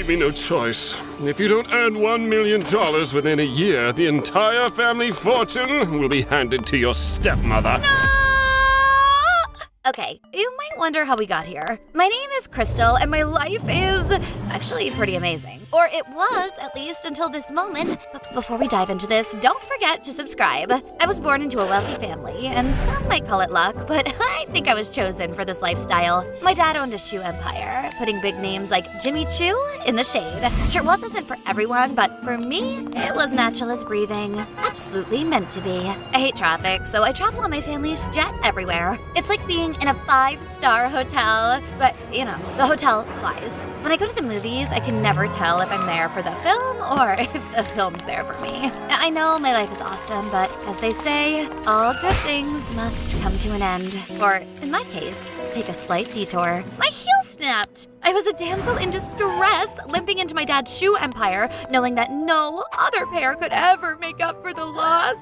leave me no choice. If you don't earn $1 million within a year, the entire family fortune will be handed to your stepmother. Okay, you might wonder how we got here. My name is Crystal, and my life is actually pretty amazing. Or it was, at least, until this moment. But before we dive into this, don't forget to subscribe. I was born into a wealthy family, and some might call it luck, but I think I was chosen for this lifestyle. My dad owned a shoe empire, putting big names like Jimmy Choo in the shade. Sure, wealth isn't for everyone, but for me, it was natural as breathing. Absolutely meant to be. I hate traffic, so I travel on my family's jet everywhere. It's like being in a 5-star hotel, but you know, the hotel flies. When I go to the movies, I can never tell if I'm there for the film or if the film's there for me. I know my life is awesome, but as they say, all good things must come to an end. Or, in my case, take a slight detour. My heel snapped! I was a damsel in distress, limping into my dad's shoe empire, knowing that no other pair could ever make up for the loss.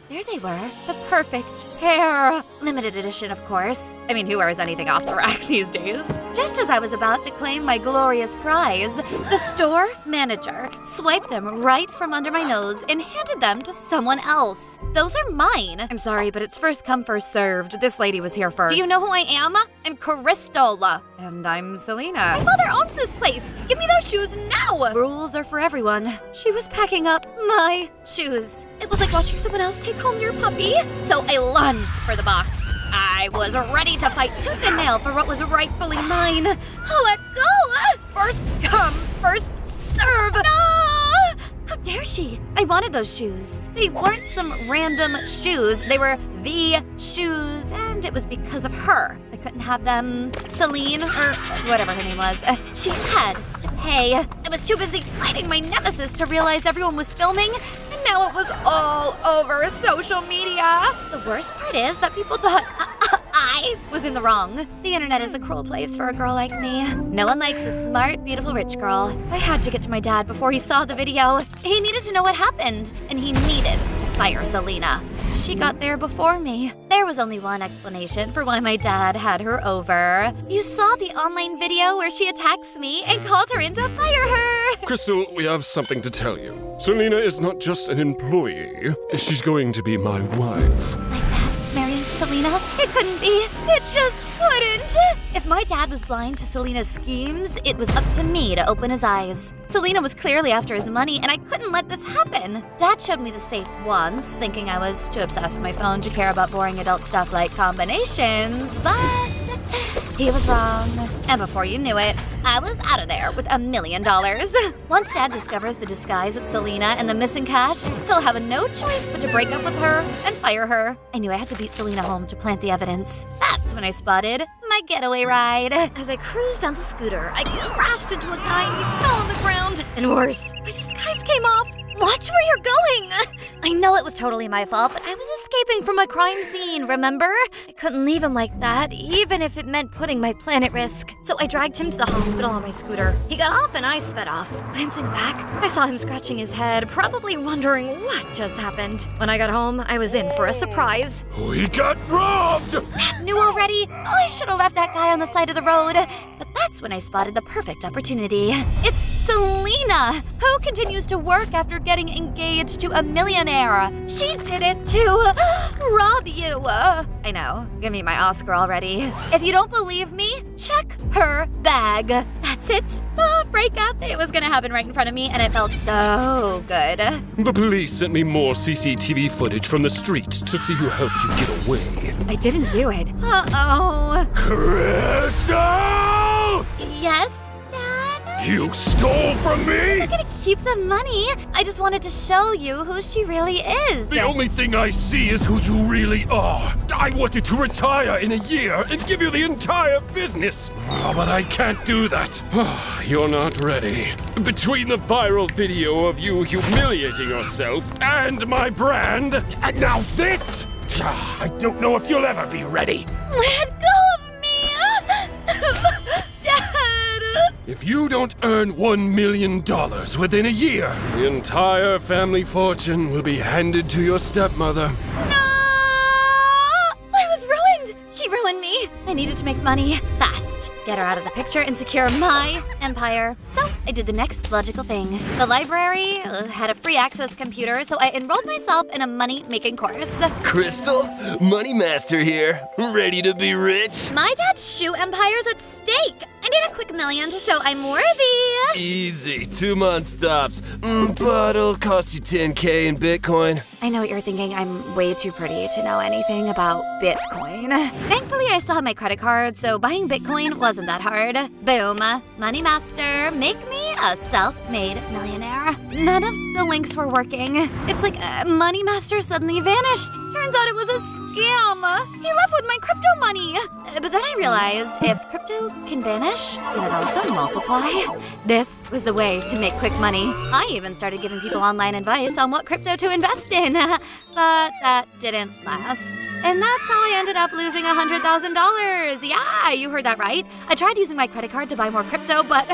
There they were, the perfect pair. Limited edition, of course. I mean, who wears anything off the rack these days? Just as I was about to claim my glorious prize, the store manager swiped them right from under my nose and handed them to someone else. Those are mine. I'm sorry, but it's first come, first served. This lady was here first. Do you know who I am? I'm Crystal. And I'm Selena. My father owns this place. Give me those shoes now. Rules are for everyone. She was packing up my shoes. It was like watching someone else take home your puppy. So I lunged for the box. I was ready to fight tooth and nail for what was rightfully mine. Let go! First come, first serve. No! How dare she? I wanted those shoes. They weren't some random shoes. They were the shoes, and it was because of her. I couldn't have them. Celine, or whatever her name was, she had to pay. I was too busy fighting my nemesis to realize everyone was filming, and now it was all over social media. The worst part is that people thought I was in the wrong. The internet is a cruel place for a girl like me. No one likes a smart, beautiful, rich girl. I had to get to my dad before he saw the video. He needed to know what happened, and he needed to fire Selena. She got there before me. There was only one explanation for why my dad had her over. You saw the online video where she attacks me and called her in to fire her. Crystal, we have something to tell you. Selena is not just an employee. She's going to be my wife. My dad marrying Selena? It couldn't be. It just couldn't. If my dad was blind to Selena's schemes, it was up to me to open his eyes. Selena was clearly after his money, and I couldn't let this happen. Dad showed me the safe once, thinking I was too obsessed with my phone to care about boring adult stuff like combinations, but he was wrong. And before you knew it, I was out of there with $1 million. Once Dad discovers the disguise with Selena and the missing cash, he'll have no choice but to break up with her and fire her. I knew I had to beat Selena home to plant the evidence. That's when I spotted my getaway ride. As I cruised down the scooter, I crashed into a guy and he fell on the ground. And worse, my disguise came off. Watch where you're going! I know it was totally my fault, but I was escaping from a crime scene, remember? I couldn't leave him like that, even if it meant putting my plan at risk. So I dragged him to the hospital on my scooter. He got off and I sped off. Glancing back, I saw him scratching his head, probably wondering what just happened. When I got home, I was in for a surprise. We got robbed! Dad knew already? Oh, I should have left that guy on the side of the road. But that's when I spotted the perfect opportunity. It's Selena, who continues to work after getting engaged to a millionaire. She did it to rob you. I know, give me my Oscar already. If you don't believe me, check her bag. That's it. The breakup. It was gonna happen right in front of me, and it felt so good. The police sent me more CCTV footage from the street to see who helped you get away. I didn't do it. Uh-oh. Crystal! Yes, Dad? You stole from me? I'm gonna keep the money. I just wanted to show you who she really is. The only thing I see is who you really are. I wanted to retire in a year and give you the entire business. Oh, but I can't do that. You're not ready. Between the viral video of you humiliating yourself and my brand, and now this, I don't know if you'll ever be ready. Let go of me! Dad! If you don't earn $1 million within a year, the entire family fortune will be handed to your stepmother. No! I was ruined! She ruined me. I needed to make money fast. get her out of the picture and secure my empire. So I did the next logical thing. The library had a free access computer, so I enrolled myself in a money-making course. Crystal, Money Master here. Ready to be rich? My dad's shoe empire's at stake. I need a quick million to show I'm worthy. Easy, 2 months tops. But it'll cost you 10K in Bitcoin. I know what you're thinking. I'm way too pretty to know anything about Bitcoin. Thankfully, I still have my credit card, so buying Bitcoin wasn't that hard. Boom. Money Master, make me a self-made millionaire. None of the links were working. It's like Money Master suddenly vanished. Turns out it was a scam. He left with my crypto money. But then I realized if crypto can vanish, can it also multiply? This was the way to make quick money. I even started giving people online advice on what crypto to invest in. But that didn't last. And that's how I ended up losing $100,000. Yeah, you heard that right. I tried using my credit card to buy more crypto, but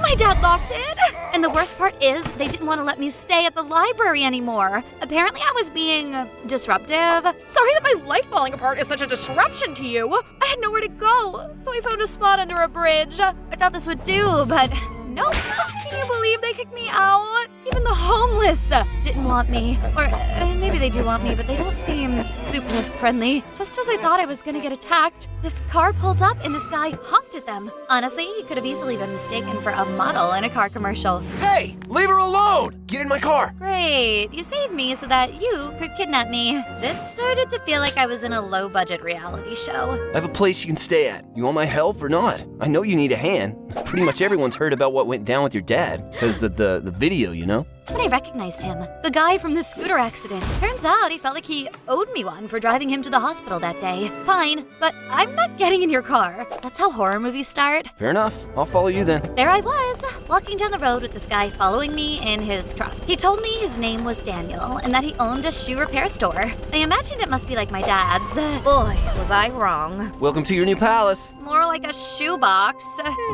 my dad locked it. And the worst part is they didn't want to let me stay at the library anymore. Apparently I was being disruptive. Sorry that my life falling apart is such a disruption to you. I had nowhere to go, so I found a spot under a bridge. I thought this would do, but nope. Can you believe they kicked me out? Even the homeless didn't want me. Or maybe they do want me, but they don't seem super friendly. Just as I thought I was gonna get attacked, this car pulled up and this guy honked at them. Honestly, he could have easily been mistaken for a model in a car commercial. Hey, leave her alone! Get in my car! Great, you saved me so that you could kidnap me. This started to feel like I was in a low-budget reality show. I have a place you can stay at. You want my help or not? I know you need a hand. Pretty much everyone's heard about what went down with your dad, because of the video, you know? That's when I recognized him. The guy from the scooter accident. Turns out he felt like he owed me one for driving him to the hospital that day. Fine, but I'm not getting in your car. That's how horror movies start. Fair enough. I'll follow you then. There I was, walking down the road with this guy following me in his truck. He told me his name was Daniel and that he owned a shoe repair store. I imagined it must be like my dad's. Boy, was I wrong. Welcome to your new palace. More like a shoebox.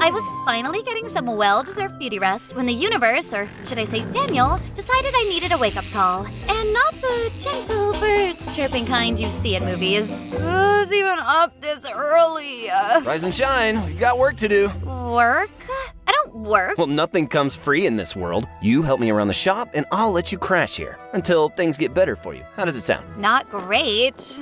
I was finally getting some well-deserved beauty rest when the universe, or should I say Daniel, decided I needed a wake-up call. And not the gentle birds chirping kind you see in movies. Who's even up this early? Rise and shine. You got work to do. Work? I don't work. Well, nothing comes free in this world. You help me around the shop, and I'll let you crash here until things get better for you. How does it sound? Not great.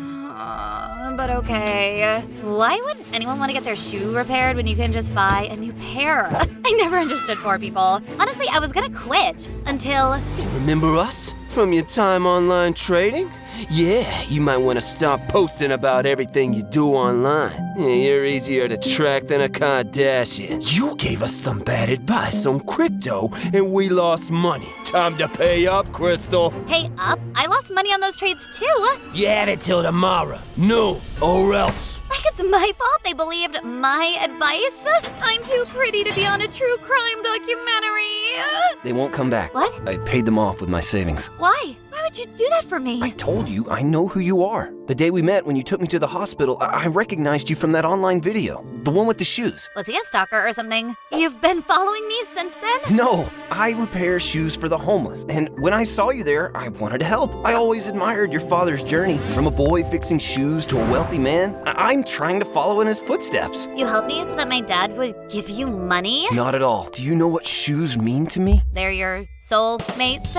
But okay. Why would anyone want to get their shoe repaired when you can just buy a new pair? I never understood poor people. Honestly, I was gonna quit until... Remember us? From your time online trading? Yeah, you might want to stop posting about everything you do online. Yeah, you're easier to track than a Kardashian. You gave us some bad advice on crypto, and we lost money. Time to pay up, Crystal. Hey, up. I lost money on those trades too. You have it till tomorrow. No, or else. Like it's my fault they believed my advice? I'm too pretty to be on a true crime documentary. They won't come back. What? I paid them off with my savings. Why? Why would you do that for me? I told you, I know who you are. The day we met when you took me to the hospital, I recognized you from that online video. The one with the shoes. Was he a stalker or something? You've been following me since then? No, I repair shoes for the homeless. And when I saw you there, I wanted to help. I always admired your father's journey. From a boy fixing shoes to a wealthy man, I'm trying to follow in his footsteps. You helped me so that my dad would give you money? Not at all. Do you know what shoes mean to me? They're your soulmates.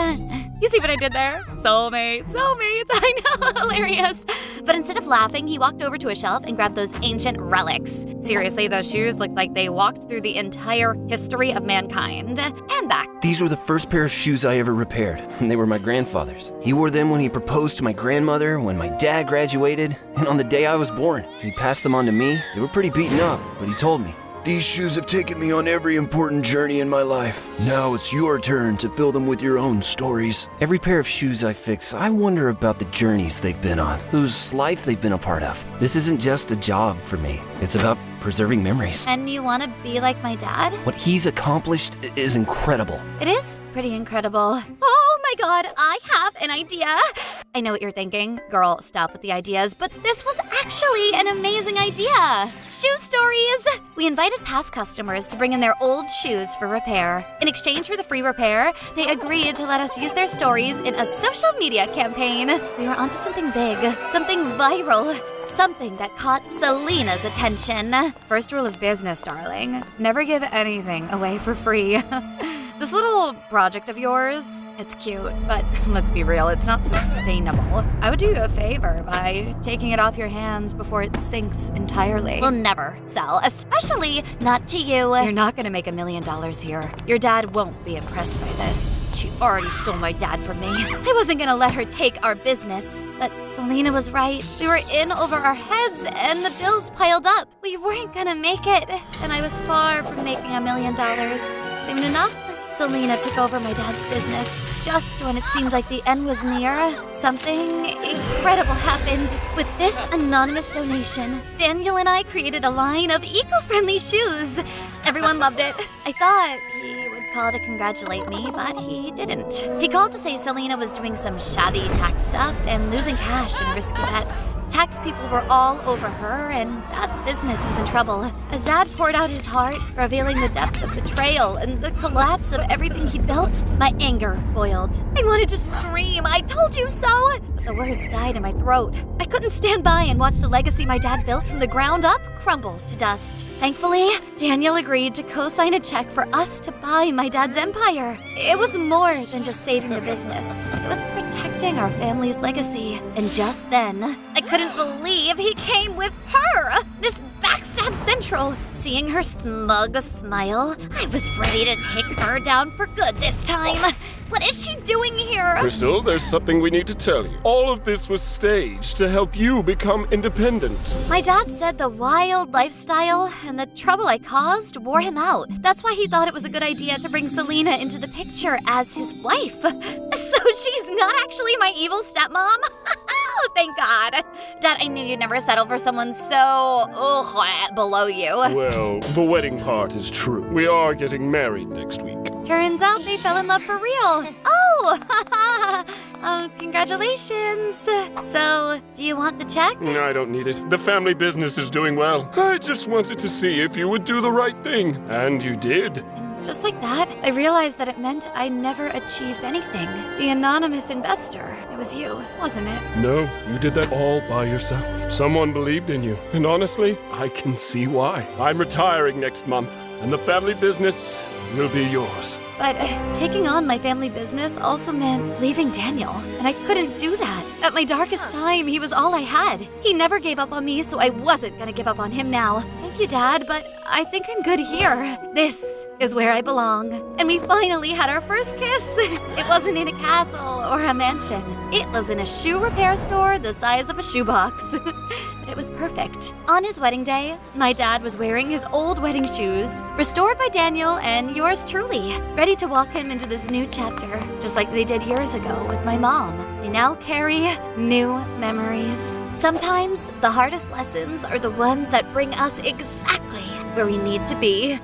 You see what I did there? Soulmates, I know, hilarious. But instead of laughing, he walked over to a shelf and grabbed those ancient relics. Seriously, those shoes looked like they walked through the entire history of mankind and back. These were the first pair of shoes I ever repaired, and they were my grandfather's. He wore them when he proposed to my grandmother, when my dad graduated, and on the day I was born. He passed them on to me. They were pretty beaten up, but he told me, "These shoes have taken me on every important journey in my life. Now it's your turn to fill them with your own stories." Every pair of shoes I fix, I wonder about the journeys they've been on, whose life they've been a part of. This isn't just a job for me. It's about preserving memories. And you want to be like my dad? What he's accomplished is incredible. It is pretty incredible. Oh my god, I have an idea. I know what you're thinking. Girl, stop with the ideas, but this was actually an amazing idea. Shoe stories! We invited past customers to bring in their old shoes for repair. In exchange for the free repair, they agreed to let us use their stories in a social media campaign. We were onto something big, something viral, something that caught Selena's attention. First rule of business, darling. Never give anything away for free. This little project of yours, it's cute, but let's be real, it's not sustainable. I would do you a favor by taking it off your hands before it sinks entirely. We'll never sell, especially not to you. You're not gonna make $1 million here. Your dad won't be impressed by this. She already stole my dad from me. I wasn't gonna let her take our business, but Selena was right. We were in over our heads and the bills piled up. We weren't gonna make it, and I was far from making $1 million. Soon enough, Selena took over my dad's business. Just when it seemed like the end was near, something incredible happened. With this anonymous donation, Daniel and I created a line of eco-friendly shoes. Everyone loved it. I thought he would call to congratulate me, but he didn't. He called to say Selena was doing some shabby tax stuff and losing cash in risky bets. Tax people were all over her, and Dad's business was in trouble. As Dad poured out his heart, revealing the depth of betrayal and the collapse of everything he'd built, my anger boiled. I wanted to scream, "I told you so!" But the words died in my throat. I couldn't stand by and watch the legacy my dad built from the ground up crumble to dust. Thankfully, Daniel agreed to co-sign a check for us to buy my dad's empire. It was more than just saving the business. It was protecting our family's legacy. And just then, I couldn't believe he came with her! This backstab central. Seeing her smug smile, I was ready to take her down for good this time. What is she doing here? Crystal, there's something we need to tell you. All of this was staged to help you become independent. My dad said the wild lifestyle and the trouble I caused wore him out. That's why he thought it was a good idea to bring Selena into the picture as his wife. So she's not actually my evil stepmom? Oh, thank God. Dad, I knew you'd never settle for someone so below you. Well, the wedding part is true. We are getting married next week. Turns out they fell in love for real. Oh, congratulations. So, do you want the check? I don't need it. The family business is doing well. I just wanted to see if you would do the right thing. And you did. Just like that, I realized that it meant I never achieved anything. The anonymous investor, it was you, wasn't it? No, you did that all by yourself. Someone believed in you. And honestly, I can see why. I'm retiring next month, and the family business will be yours. But taking on my family business also meant leaving Daniel, and I couldn't do that. At my darkest time, he was all I had. He never gave up on me, so I wasn't gonna give up on him now. Thank you, Dad, but I think I'm good here. This is where I belong. And we finally had our first kiss. It wasn't in a castle or a mansion. It was in a shoe repair store the size of a shoebox. But it was perfect. On his wedding day, my dad was wearing his old wedding shoes, restored by Daniel and yours truly, ready to walk him into this new chapter, just like they did years ago with my mom. They now carry new memories. Sometimes the hardest lessons are the ones that bring us exactly where we need to be.